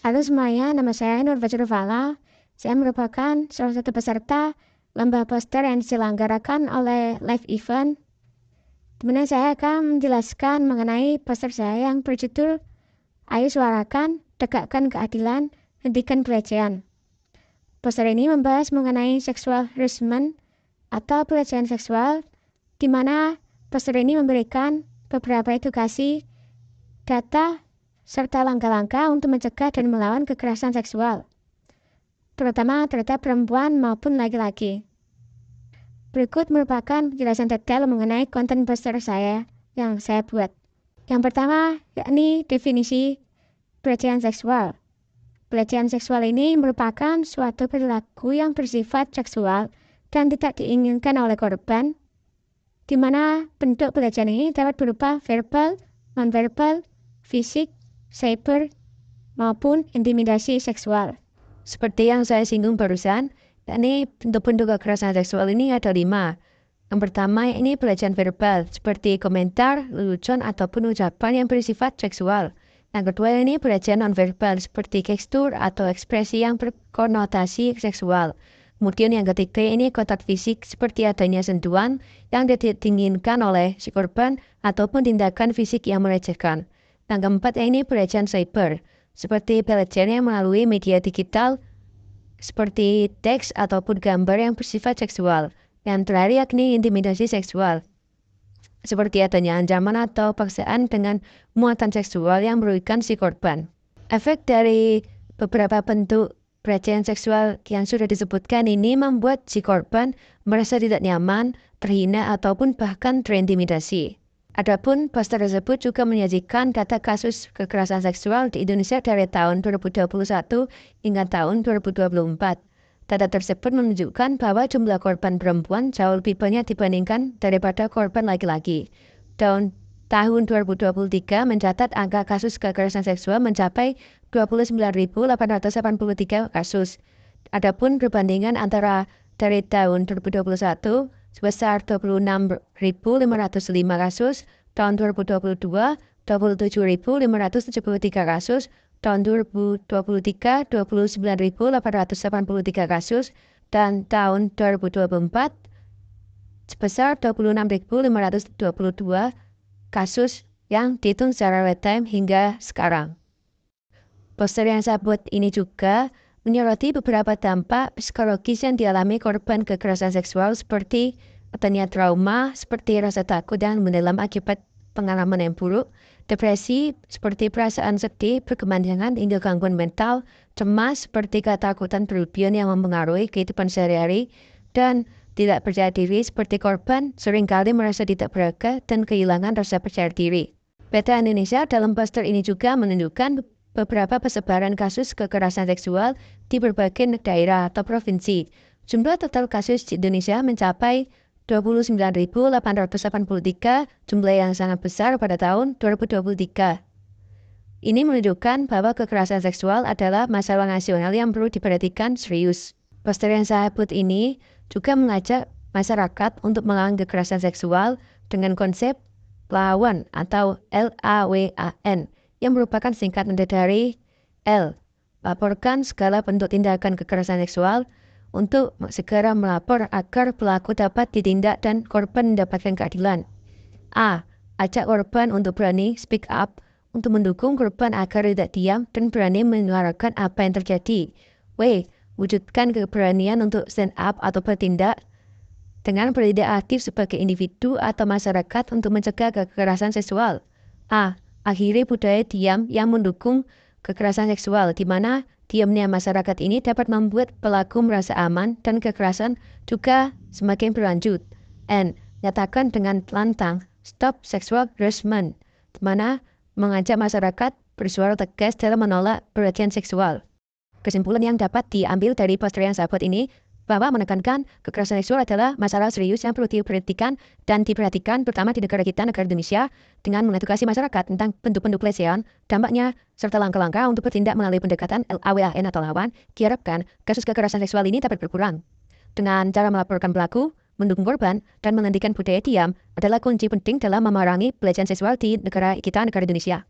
Halo semuanya, nama saya Nur Fala. Saya merupakan salah satu peserta lomba poster yang diselenggarakan oleh Live Event. Kemudian saya akan menjelaskan mengenai poster saya yang berjudul Ayo Suarakan, Tegakkan Keadilan, Hentikan Pelecehan. Poster ini membahas mengenai sexual harassment atau pelecehan seksual, di mana poster ini memberikan beberapa edukasi, data, serta langkah-langkah untuk mencegah dan melawan kekerasan seksual, terutama terhadap perempuan maupun laki-laki. Berikut merupakan penjelasan detail mengenai konten poster saya yang saya buat. Yang pertama, yakni definisi pelecehan seksual. Pelecehan seksual ini merupakan suatu perilaku yang bersifat seksual dan tidak diinginkan oleh korban, di mana bentuk pelecehan ini dapat berupa verbal, non-verbal, fisik, cyber, maupun intimidasi seksual. Seperti yang saya singgung barusan, yakni bentuk-bentuk kekerasan seksual ini ada 5. Yang pertama ini pelecehan verbal, seperti komentar, lelucon, ataupun ucapan yang bersifat seksual. Yang kedua ini pelecehan non-verbal, seperti gestur atau ekspresi yang berkonotasi seksual. Kemudian yang ketiga ini kontak fisik, seperti adanya sentuhan yang tidak diinginkan oleh si korban ataupun tindakan fisik yang melecehkan. Yang keempat ini pelecehan cyber, seperti pelecehan yang melalui media digital, seperti teks ataupun gambar yang bersifat seksual. Yang terakhir yakni intimidasi seksual, seperti adanya ancaman atau paksaan dengan muatan seksual yang merugikan si korban. Efek dari beberapa bentuk pelecehan seksual yang sudah disebutkan ini membuat si korban merasa tidak nyaman, terhina, ataupun bahkan terintimidasi. Adapun poster tersebut juga menyajikan data kasus kekerasan seksual di Indonesia dari tahun 2021 hingga tahun 2024. Data tersebut menunjukkan bahwa jumlah korban perempuan jauh lebih banyak dibandingkan daripada korban laki-laki. Tahun 2023 mencatat angka kasus kekerasan seksual mencapai 29.883 kasus. Adapun perbandingan antara dari tahun 2021 sebesar 26.505 kasus, tahun 2022 27.573 kasus, tahun 2023 29.883 kasus, dan tahun 2024 sebesar 26.522 kasus yang dihitung secara real time hingga sekarang. Poster yang saya buat ini juga menyoroti beberapa dampak psikologis yang dialami korban kekerasan seksual, seperti adanya trauma, seperti rasa takut dan mendalam akibat pengalaman yang buruk, depresi, seperti perasaan sedih, berkepanjangan hingga gangguan mental, cemas, seperti ketakutan berlebihan yang mempengaruhi kehidupan sehari-hari, dan tidak percaya diri, seperti korban seringkali merasa tidak berharga dan kehilangan rasa percaya diri. Peta Indonesia dalam poster ini juga menunjukkan beberapa persebaran kasus kekerasan seksual di berbagai daerah atau provinsi. Jumlah total kasus di Indonesia mencapai 29.883, jumlah yang sangat besar pada tahun 2023. Ini menunjukkan bahwa kekerasan seksual adalah masalah nasional yang perlu diperhatikan serius. Poster yang saya buat ini juga mengajak masyarakat untuk melawan kekerasan seksual dengan konsep lawan atau LAWAN, yang merupakan singkatan dari L, laporkan segala bentuk tindakan kekerasan seksual, untuk segera melapor agar pelaku dapat ditindak dan korban mendapatkan keadilan. A, ajak korban untuk berani speak up, untuk mendukung korban agar tidak diam dan berani menyuarakan apa yang terjadi. W, wujudkan keberanian untuk stand up atau bertindak dengan bertindak aktif sebagai individu atau masyarakat untuk mencegah kekerasan seksual. A, akhiri budaya diam yang mendukung kekerasan seksual, di mana diamnya masyarakat ini dapat membuat pelaku merasa aman dan kekerasan juga semakin berlanjut. N, nyatakan dengan lantang stop sexual harassment, di mana mengajak masyarakat bersuara tegas dalam menolak pelecehan seksual. Kesimpulan yang dapat diambil dari poster yang saya buat ini bahwa menekankan kekerasan seksual adalah masalah serius yang perlu diperhatikan terutama di negara kita, negara Indonesia, dengan mengedukasi masyarakat tentang bentuk-bentuk pelecehan, dampaknya, serta langkah-langkah untuk bertindak melalui pendekatan LAWAN atau lawan. Diharapkan kasus kekerasan seksual ini dapat berkurang. Dengan cara melaporkan pelaku, mendukung korban, dan menghentikan budaya diam adalah kunci penting dalam memerangi pelecehan seksual di negara kita, negara Indonesia.